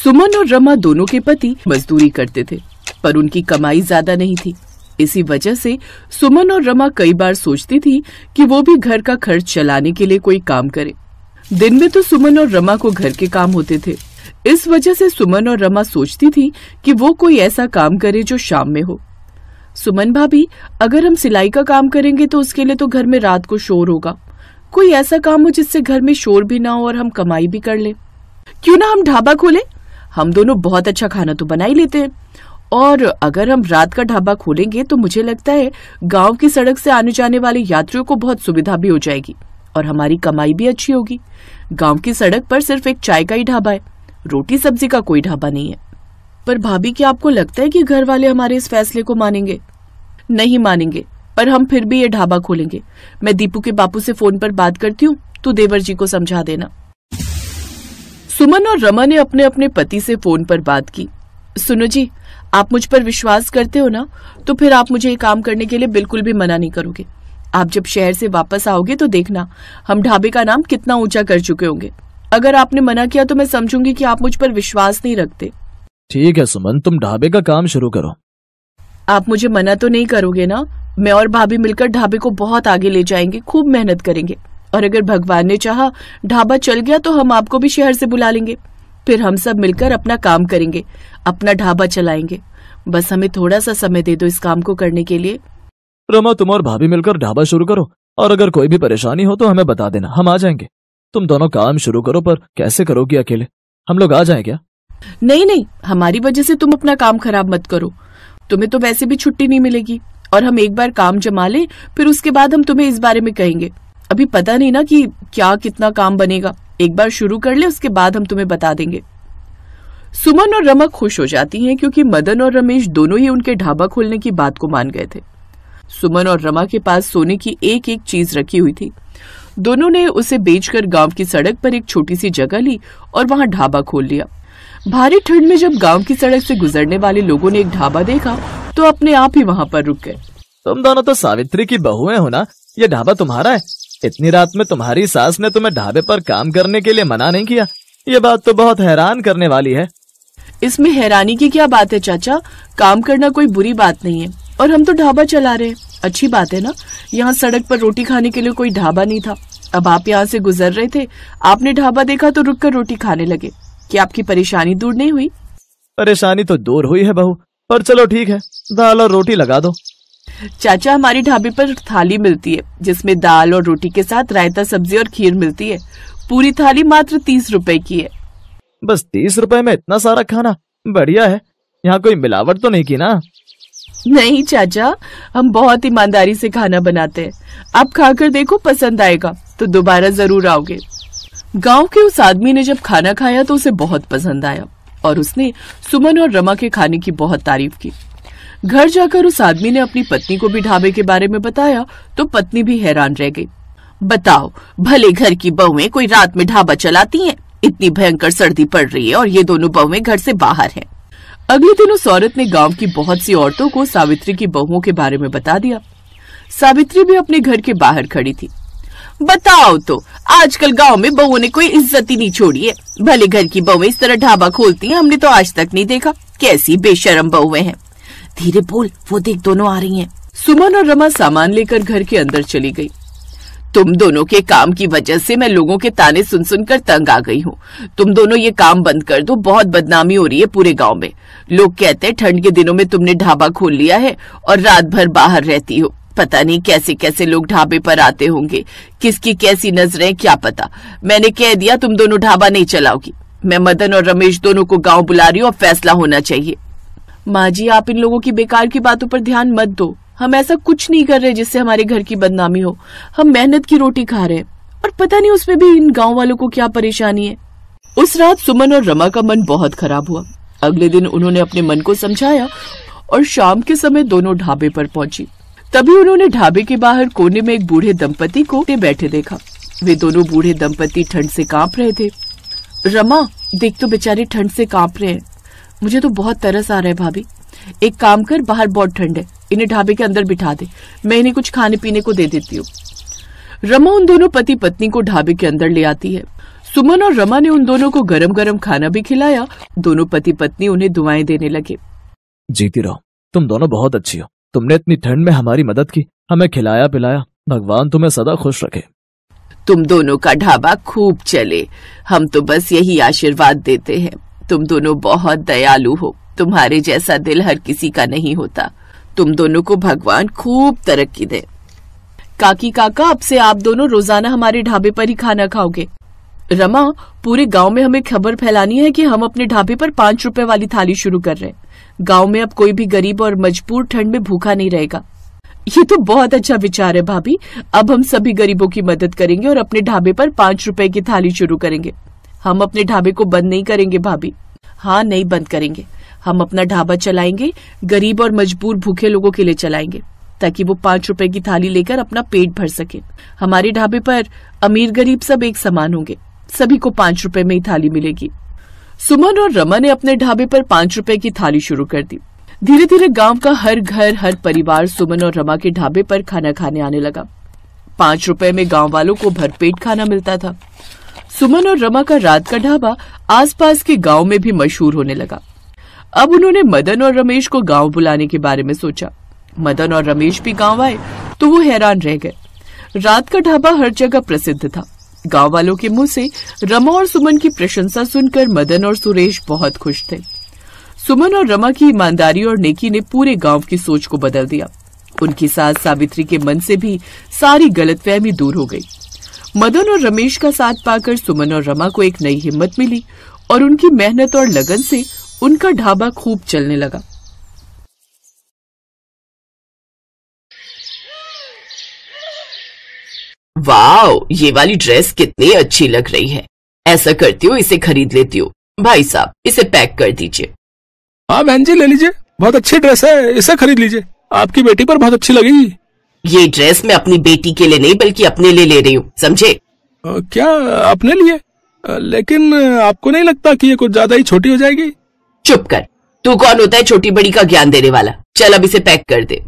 सुमन और रमा दोनों के पति मजदूरी करते थे, पर उनकी कमाई ज्यादा नहीं थी। इसी वजह से सुमन और रमा कई बार सोचती थी कि वो भी घर का खर्च चलाने के लिए कोई काम करे। दिन में तो सुमन और रमा को घर के काम होते थे। इस वजह से सुमन और रमा सोचती थी कि वो कोई ऐसा काम करे जो शाम में हो। सुमन भाभी, अगर हम सिलाई का काम करेंगे तो उसके लिए तो घर में रात को शोर होगा। कोई ऐसा काम हो जिससे घर में शोर भी ना हो और हम कमाई भी कर लें। क्यों ना हम ढाबा खोलें? हम दोनों बहुत अच्छा खाना तो बना ही लेते हैं, और अगर हम रात का ढाबा खोलेंगे तो मुझे लगता है गांव की सड़क से आने जाने वाले यात्रियों को बहुत सुविधा भी हो जाएगी और हमारी कमाई भी अच्छी होगी। गांव की सड़क पर सिर्फ एक चाय का ही ढाबा है, रोटी सब्जी का कोई ढाबा नहीं है। पर भाभी, क्या आपको लगता है कि घर वाले हमारे इस फैसले को मानेंगे? नहीं मानेंगे, पर हम फिर भी ये ढाबा खोलेंगे। मैं दीपू के बापू से फोन पर बात करती हूँ, तू देवर जी को समझा देना। सुमन और रमा ने अपने अपने पति से फोन पर बात की। सुनो जी, आप मुझ पर विश्वास करते हो ना, तो फिर आप मुझे ये काम करने के लिए बिल्कुल भी मना नहीं करोगे। आप जब शहर से वापस आओगे तो देखना हम ढाबे का नाम कितना ऊंचा कर चुके होंगे। अगर आपने मना किया तो मैं समझूंगी कि आप मुझ पर विश्वास नहीं रखते। ठीक है सुमन, तुम ढाबे का काम शुरू करो। आप मुझे मना तो नहीं करोगे ना? मैं और भाभी मिलकर ढाबे को बहुत आगे ले जाएंगे, खूब मेहनत करेंगे, और अगर भगवान ने चाहा ढाबा चल गया तो हम आपको भी शहर से बुला लेंगे। फिर हम सब मिलकर अपना काम करेंगे, अपना ढाबा चलाएंगे। बस हमें थोड़ा सा समय दे दो इस काम को करने के लिए। रमा, तुम और भाभी मिलकर ढाबा शुरू करो, और अगर कोई भी परेशानी हो तो हमें बता देना, हम आ जाएंगे। तुम दोनों काम शुरू करो, पर कैसे करोगी अकेले? हम लोग आ जाएं क्या? नहीं नहीं, हमारी वजह से तुम अपना काम खराब मत करो। तुम्हें तो वैसे भी छुट्टी नहीं मिलेगी, और हम एक बार काम जमा लें, फिर उसके बाद हम तुम्हें इस बारे में कहेंगे। अभी पता नहीं ना कि क्या कितना काम बनेगा। एक बार शुरू कर ले, उसके बाद हम तुम्हें बता देंगे। सुमन और रमा खुश हो जाती हैं क्योंकि मदन और रमेश दोनों ही उनके ढाबा खोलने की बात को मान गए थे। सुमन और रमा के पास सोने की एक एक चीज रखी हुई थी। दोनों ने उसे बेचकर गांव की सड़क पर एक छोटी सी जगह ली और वहां ढाबा खोल लिया। भारी ठंड में जब गांव की सड़क से गुजरने वाले लोगों ने एक ढाबा देखा तो अपने आप ही वहां पर रुक गए। तुम दोनों तो सावित्री की बहुएं हो ना? ये ढाबा तुम्हारा है? इतनी रात में तुम्हारी सास ने तुम्हें ढाबे पर काम करने के लिए मना नहीं किया? ये बात तो बहुत हैरान करने वाली है। इसमें हैरानी की क्या बात है चाचा? काम करना कोई बुरी बात नहीं है, और हम तो ढाबा चला रहे हैं, अच्छी बात है ना? यहाँ सड़क पर रोटी खाने के लिए कोई ढाबा नहीं था। अब आप यहाँ से गुजर रहे थे, आपने ढाबा देखा तो रुककर रोटी खाने लगे। क्या आपकी परेशानी दूर नहीं हुई? परेशानी तो दूर हुई है बहू, पर चलो ठीक है, दाल और रोटी लगा दो। चाचा, हमारी ढाबे पर थाली मिलती है जिसमें दाल और रोटी के साथ रायता, सब्जी और खीर मिलती है। पूरी थाली मात्र 30 रुपए की है। बस 30 रुपए में इतना सारा खाना? बढ़िया है। यहाँ कोई मिलावट तो नहीं की ना? नहीं चाचा, हम बहुत ईमानदारी से खाना बनाते हैं। आप खाकर देखो, पसंद आएगा तो दोबारा जरूर आओगे। गांव के उस आदमी ने जब खाना खाया तो उसे बहुत पसंद आया और उसने सुमन और रमा के खाने की बहुत तारीफ की। घर जाकर उस आदमी ने अपनी पत्नी को भी ढाबे के बारे में बताया तो पत्नी भी हैरान रह गई। बताओ, भले घर की बहुएं कोई रात में ढाबा चलाती हैं? इतनी भयंकर सर्दी पड़ रही है और ये दोनों बहुएं घर से बाहर हैं। अगले दिन उस औरत ने गांव की बहुत सी औरतों को सावित्री की बहुओं के बारे में बता दिया। सावित्री भी अपने घर के बाहर खड़ी थी। बताओ तो, आजकल गांव में बहुओं ने कोई इज्जत ही नहीं छोड़ी है। भले घर की बहुएं इस तरह ढाबा खोलती हैं, हमने तो आज तक नहीं देखा। कैसी बेशरम बहुएं हैं। धीरे बोल, वो देख दोनों आ रही हैं। सुमन और रमा सामान लेकर घर के अंदर चली गई। तुम दोनों के काम की वजह से मैं लोगों के ताने सुन सुनकर तंग आ गई हूँ। तुम दोनों ये काम बंद कर दो, बहुत बदनामी हो रही है पूरे गांव में। लोग कहते हैं ठंड के दिनों में तुमने ढाबा खोल लिया है और रात भर बाहर रहती हो। पता नहीं कैसे कैसे लोग ढाबे पर आते होंगे, किसकी कैसी नजरें क्या पता। मैंने कह दिया तुम दोनों ढाबा नहीं चलाओगी। मैं मदन और रमेश दोनों को गाँव बुला रही हूँ, अब फैसला होना चाहिए। माँ जी, आप इन लोगों की बेकार की बातों पर ध्यान मत दो। हम ऐसा कुछ नहीं कर रहे जिससे हमारे घर की बदनामी हो। हम मेहनत की रोटी खा रहे हैं, और पता नहीं उसमें भी इन गांव वालों को क्या परेशानी है। उस रात सुमन और रमा का मन बहुत खराब हुआ। अगले दिन उन्होंने अपने मन को समझाया और शाम के समय दोनों ढाबे पर पहुंची। तभी उन्होंने ढाबे के बाहर कोने में एक बूढ़े दंपति को बैठे देखा। वे दोनों बूढ़े दंपति ठंड से कांप रहे थे। रमा, देख तो बेचारे ठंड से कांप रहे हैं। मुझे तो बहुत तरस आ रहा है भाभी। एक काम कर, बाहर बहुत ठंड है, इन्हें ढाबे के अंदर बिठा दे, मैं इन्हें कुछ खाने पीने को दे देती हूँ। रमा उन दोनों पति पत्नी को ढाबे के अंदर ले आती है। सुमन और रमा ने उन दोनों को गरम गरम खाना भी खिलाया। दोनों पति पत्नी उन्हें दुआएं देने लगे। जीती रहो, तुम दोनों बहुत अच्छी हो। तुमने इतनी ठंड में हमारी मदद की, हमें खिलाया पिलाया। भगवान तुम्हें सदा खुश रखे। तुम दोनों का ढाबा खूब चले, हम तो बस यही आशीर्वाद देते हैं। तुम दोनों बहुत दयालु हो, तुम्हारे जैसा दिल हर किसी का नहीं होता। तुम दोनों को भगवान खूब तरक्की दे। काकी काका, अब से आप दोनों रोजाना हमारे ढाबे पर ही खाना खाओगे। रमा, पूरे गांव में हमें खबर फैलानी है कि हम अपने ढाबे पर 5 रुपए वाली थाली शुरू कर रहे हैं। गांव में अब कोई भी गरीब और मजबूर ठंड में भूखा नहीं रहेगा। ये तो बहुत अच्छा विचार है भाभी। अब हम सभी गरीबों की मदद करेंगे और अपने ढाबे पर 5 रुपए की थाली शुरू करेंगे। हम अपने ढाबे को बंद नहीं करेंगे भाभी। हाँ, नहीं बंद करेंगे। हम अपना ढाबा चलाएंगे, गरीब और मजबूर भूखे लोगों के लिए चलाएंगे, ताकि वो 5 रुपए की थाली लेकर अपना पेट भर सके। हमारे ढाबे पर अमीर गरीब सब एक समान होंगे, सभी को 5 रुपए में ही थाली मिलेगी। सुमन और रमा ने अपने ढाबे पर 5 रुपए की थाली शुरू कर दी। धीरे धीरे गांव का हर घर, हर परिवार सुमन और रमा के ढाबे पर खाना खाने आने लगा। 5 रुपए में गांव वालों को भरपेट खाना मिलता था। सुमन और रमा का रात का ढाबा आसपास के गांव में भी मशहूर होने लगा। अब उन्होंने मदन और रमेश को गांव बुलाने के बारे में सोचा। मदन और रमेश भी गांव आए तो वो हैरान रह गए। रात का ढाबा हर जगह प्रसिद्ध था। गांव वालों के मुंह से रमा और सुमन की प्रशंसा सुनकर मदन और सुरेश बहुत खुश थे। सुमन और रमा की ईमानदारी और नेकी ने पूरे गांव की सोच को बदल दिया। उनकी सास सावित्री के मन से भी सारी गलतफहमी दूर हो गई। मदन और रमेश का साथ पाकर सुमन और रमा को एक नई हिम्मत मिली और उनकी मेहनत और लगन से उनका ढाबा खूब चलने लगा। वाओ, ये वाली ड्रेस कितनी अच्छी लग रही है। ऐसा करती हूँ, इसे खरीद लेती हूँ। भाई साहब, इसे पैक कर दीजिए। हाँ बहन जी, ले लीजिए, बहुत अच्छी ड्रेस है, इसे खरीद लीजिए, आपकी बेटी पर बहुत अच्छी लगेगी। ये ड्रेस मैं अपनी बेटी के लिए नहीं बल्कि अपने लिए ले रही हूँ, समझे? क्या अपने लिए? लेकिन आपको नहीं लगता कि ये कुछ ज्यादा ही छोटी हो जाएगी? चुप कर, तू कौन होता है छोटी बड़ी का ज्ञान देने वाला? चल अब इसे पैक कर दे।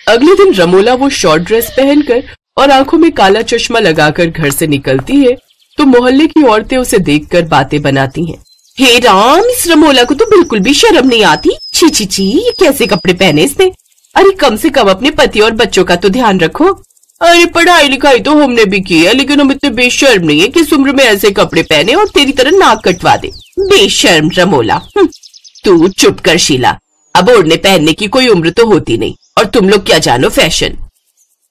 अगले दिन रमोला वो शॉर्ट ड्रेस पहनकर और आंखों में काला चश्मा लगाकर घर से निकलती है तो मोहल्ले की औरतें उसे देखकर बातें बनाती हैं। हे राम, इस रमोला को तो बिल्कुल भी शर्म नहीं आती। छी छी छी, ये कैसे कपड़े पहने इसने? अरे कम से कम अपने पति और बच्चों का तो ध्यान रखो। अरे पढ़ाई लिखाई तो हमने भी की है, लेकिन हम इतने बेशर्म नहीं है कि इस उम्र में ऐसे कपड़े पहने और तेरी तरह नाक कटवा दे। बेशर्म रमोला। तू चुप कर शीला, अब ओढ़ने पहनने की कोई उम्र तो होती नहीं, और तुम लोग क्या जानो फैशन।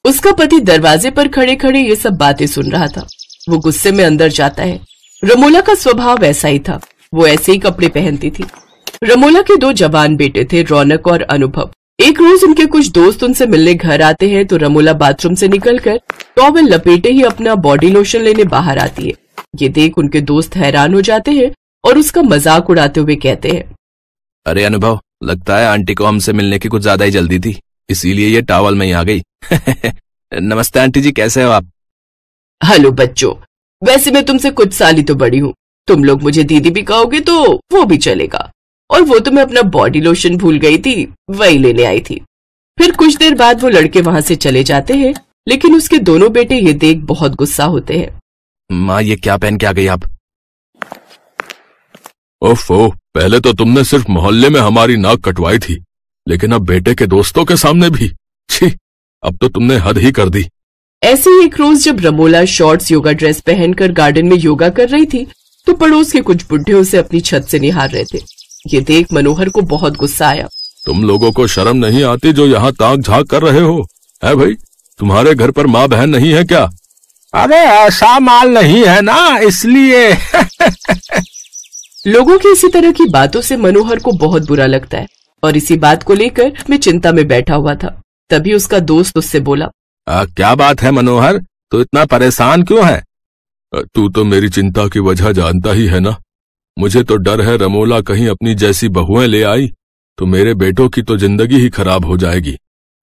उसका पति दरवाजे पर खड़े खड़े ये सब बातें सुन रहा था। वो गुस्से में अंदर जाता है। रमोला का स्वभाव ऐसा ही था, वो ऐसे ही कपड़े पहनती थी। रमोला के 2 जवान बेटे थे, रौनक और अनुभव। एक रोज उनके कुछ दोस्त उनसे मिलने घर आते हैं तो रमोला बाथरूम से निकलकर टॉवेल लपेटे ही अपना बॉडी लोशन लेने बाहर आती है। ये देख उनके दोस्त हैरान हो जाते हैं और उसका मजाक उड़ाते हुए कहते हैं, अरे अनुभव, लगता है आंटी को हमसे मिलने की कुछ ज्यादा ही जल्दी थी, इसीलिए ये टॉवल में ही आ गई। नमस्ते आंटी जी, कैसे हो आप? हेलो बच्चों, वैसे मैं तुमसे कुछ साल ही तो बड़ी हूँ, तुम लोग मुझे दीदी भी कहोगे तो वो भी चलेगा। और वो तो मैं अपना बॉडी लोशन भूल गई थी, वही लेने आई थी। फिर कुछ देर बाद वो लड़के वहां से चले जाते हैं, लेकिन उसके दोनों बेटे ये देख बहुत गुस्सा होते हैं। माँ, ये क्या पहन के आ गई आप? ओफो, पहले तो तुमने सिर्फ मोहल्ले में हमारी नाक कटवाई थी, लेकिन अब बेटे के दोस्तों के सामने भी। छी, अब तो तुमने हद ही कर दी। ऐसे ही एक रोज जब रमोला शॉर्ट्स योगा ड्रेस पहनकर गार्डन में योगा कर रही थी तो पड़ोस के कुछ बुढ़े उसे अपनी छत से निहार रहे थे। ये देख मनोहर को बहुत गुस्सा आया। तुम लोगों को शर्म नहीं आती जो यहाँ ताक झाक कर रहे हो? है भाई, तुम्हारे घर पर माँ बहन नहीं है क्या? अरे ऐसा माल नहीं है ना, इसलिए। लोगों की इसी तरह की बातों से मनोहर को बहुत बुरा लगता है और इसी बात को लेकर मैं चिंता में बैठा हुआ था। तभी उसका दोस्त उससे बोला, क्या बात है मनोहर, तू इतना परेशान क्यों है? तू तो मेरी चिंता की वजह जानता ही है ना। मुझे तो डर है रमोला कहीं अपनी जैसी बहुएं ले आई तो मेरे बेटों की तो जिंदगी ही खराब हो जाएगी।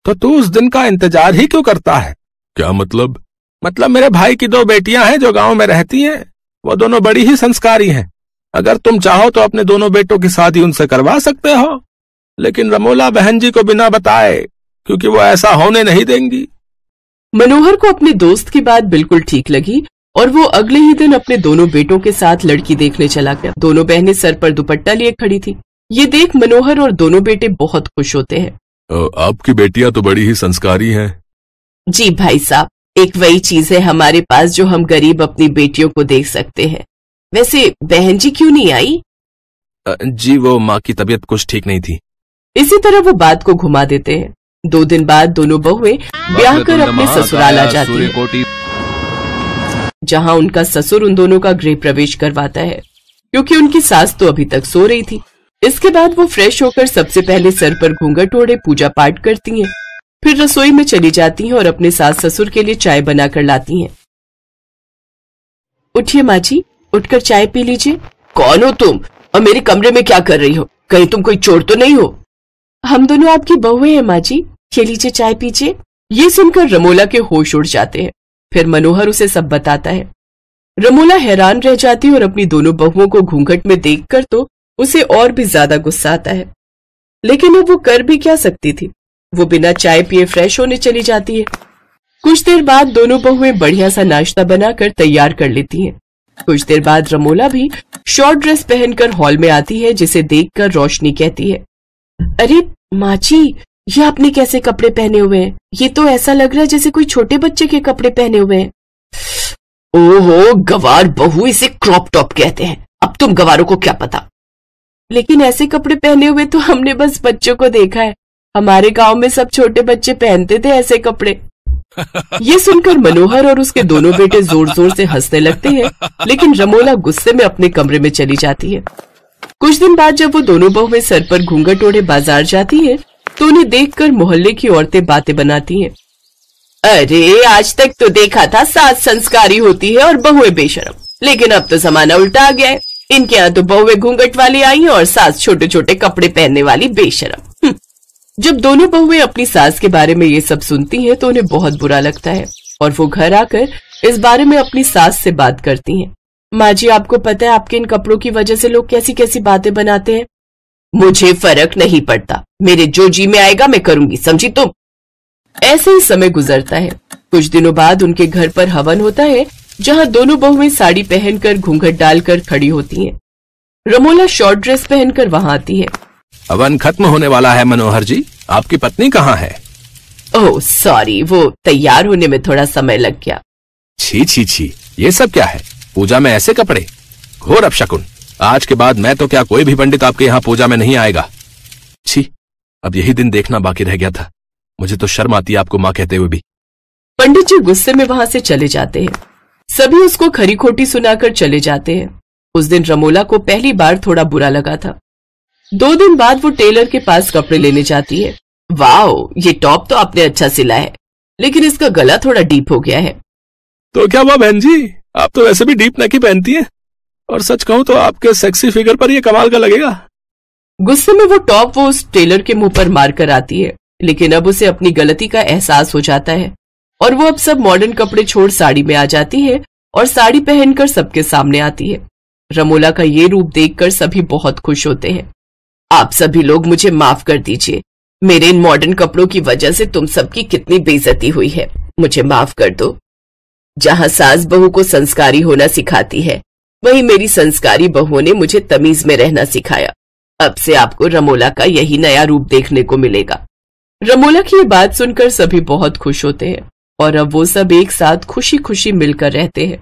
तो तू उस दिन का इंतजार ही क्यों करता है? क्या मतलब? मतलब मेरे भाई की 2 बेटियां हैं जो गांव में रहती हैं, वो दोनों बड़ी ही संस्कारी हैं। अगर तुम चाहो तो अपने दोनों बेटों की शादी उनसे करवा सकते हो, लेकिन रमोला बहन जी को बिना बताए, क्योंकि वो ऐसा होने नहीं देंगी। मनोहर को अपने दोस्त की बात बिल्कुल ठीक लगी और वो अगले ही दिन अपने दोनों बेटों के साथ लड़की देखने चला गया। दोनों बहनें सर पर दुपट्टा लिए खड़ी थी। ये देख मनोहर और दोनों बेटे बहुत खुश होते हैं। आपकी बेटियां तो बड़ी ही संस्कारी हैं। जी भाई साहब, एक वही चीज है हमारे पास जो हम गरीब अपनी बेटियों को देख सकते हैं। वैसे बहन जी क्यों नहीं आई? जी वो माँ की तबीयत कुछ ठीक नहीं थी। इसी तरह वो बात को घुमा देते हैं। 2 दिन बाद दोनों बहुएं ब्याह कर अपने ससुराल आ जाती हैं, जहां उनका ससुर उन दोनों का गृह प्रवेश करवाता है, क्योंकि उनकी सास तो अभी तक सो रही थी। इसके बाद वो फ्रेश होकर सबसे पहले सर पर घूंघट ओढ़े पूजा पाठ करती हैं, फिर रसोई में चली जाती हैं और अपने सास ससुर के लिए चाय बनाकर लाती हैं। उठिए माँ जी, उठकर चाय पी लीजिए। कौन हो तुम और मेरे कमरे में क्या कर रही हो? कहीं तुम कोई चोर तो नहीं हो? हम दोनों आपकी बहुएं हैं माँ जी, ये लीजिए चाय पीजिए। ये सुनकर रमोला के होश उड़ जाते हैं। फिर मनोहर उसे सब बताता है। रमोला हैरान रह जाती है और अपनी दोनों बहुओं को घूंघट में देखकर तो उसे और भी ज्यादा गुस्सा आता है, लेकिन अब वो कर भी क्या सकती थी। वो बिना चाय पिए फ्रेश होने चली जाती है। कुछ देर बाद दोनों बहुएं बढ़िया सा नाश्ता बनाकर तैयार कर लेती हैं। कुछ देर बाद रमोला भी शॉर्ट ड्रेस पहनकर हॉल में आती है, जिसे देखकर रोशनी कहती है, अरे माँ जी, ये आपने कैसे कपड़े पहने हुए हैं? ये तो ऐसा लग रहा है जैसे कोई छोटे बच्चे के कपड़े पहने हुए हैं। ओहो गवार बहू, इसे क्रॉप टॉप कहते हैं। अब तुम गवारों को क्या पता? लेकिन ऐसे कपड़े पहने हुए तो हमने बस बच्चों को देखा है। हमारे गांव में सब छोटे बच्चे पहनते थे ऐसे कपड़े। ये सुनकर मनोहर और उसके दोनों बेटे जोर जोर से हंसने लगते हैं, लेकिन रमोला गुस्से में अपने कमरे में चली जाती है। कुछ दिन बाद जब वो दोनों बहुएं सर पर घूंघट ओढ़े बाजार जाती हैं, तो उन्हें देखकर मोहल्ले की औरतें बातें बनाती हैं। अरे आज तक तो देखा था सास संस्कारी होती है और बहुएं बेशरम, लेकिन अब तो जमाना उल्टा आ गया है। इनके यहाँ तो बहुएं घूंघट वाली आई हैं और सास छोटे छोटे कपड़े पहनने वाली बेशरम। जब दोनों बहुएं अपनी सास के बारे में ये सब सुनती हैं, तो उन्हें बहुत बुरा लगता है और वो घर आकर इस बारे में अपनी सास से बात करती हैं। माँ जी, आपको पता है आपके इन कपड़ों की वजह से लोग कैसी कैसी बातें बनाते हैं। मुझे फर्क नहीं पड़ता, मेरे जो जी में आएगा मैं करूंगी, समझी तुम? ऐसे ही समय गुजरता है। कुछ दिनों बाद उनके घर पर हवन होता है, जहाँ दोनों बहुएं साड़ी पहनकर घूंघट डालकर खड़ी होती हैं। रमोला शॉर्ट ड्रेस पहनकर वहां आती है। हवन खत्म होने वाला है मनोहर जी, आपकी पत्नी कहाँ है? ओह सॉरी, वो तैयार होने में थोड़ा समय लग गया। छी छी छी, ये सब क्या है? पूजा में ऐसे कपड़े, घोर अपशकुन। आज के बाद मैं तो क्या कोई भी पंडित आपके यहाँ पूजा में नहीं आएगा। छी, अब यही दिन देखना बाकी रह गया था। मुझे तो शर्म आती है आपको माँ कहते हुए भी। पंडित जी गुस्से में वहां से चले जाते हैं। सभी उसको खरी खोटी सुनाकर चले जाते हैं। उस दिन रमोला को पहली बार थोड़ा बुरा लगा था। 2 दिन बाद वो टेलर के पास कपड़े लेने जाती है। वाओ, ये टॉप तो आपने अच्छा सिला है, लेकिन इसका गला थोड़ा डीप हो गया है। तो क्या हुआ बहन जी, आप तो वैसे भी डीप नेक ही पहनती हैं, और सच कहूं तो आपके सेक्सी फिगर पर ये कमाल का लगेगा। गुस्से में वो टॉप वो उस टेलर के मुंह पर मार कर आती है, लेकिन अब उसे अपनी गलती का एहसास हो जाता है और वो अब सब मॉडर्न कपड़े छोड़ साड़ी में आ जाती है और साड़ी पहनकर सबके सामने आती है। रमोला का ये रूप देखकर सभी बहुत खुश होते हैं। आप सभी लोग मुझे माफ कर दीजिए, मेरे इन मॉडर्न कपड़ों की वजह से तुम सबकी कितनी बेइज्जती हुई है। मुझे माफ कर दो। जहाँ सास बहू को संस्कारी होना सिखाती है, वहीं मेरी संस्कारी बहुओं ने मुझे तमीज में रहना सिखाया। अब से आपको रमोला का यही नया रूप देखने को मिलेगा। रमोला की ये बात सुनकर सभी बहुत खुश होते हैं और अब वो सब एक साथ खुशी खुशी मिलकर रहते हैं।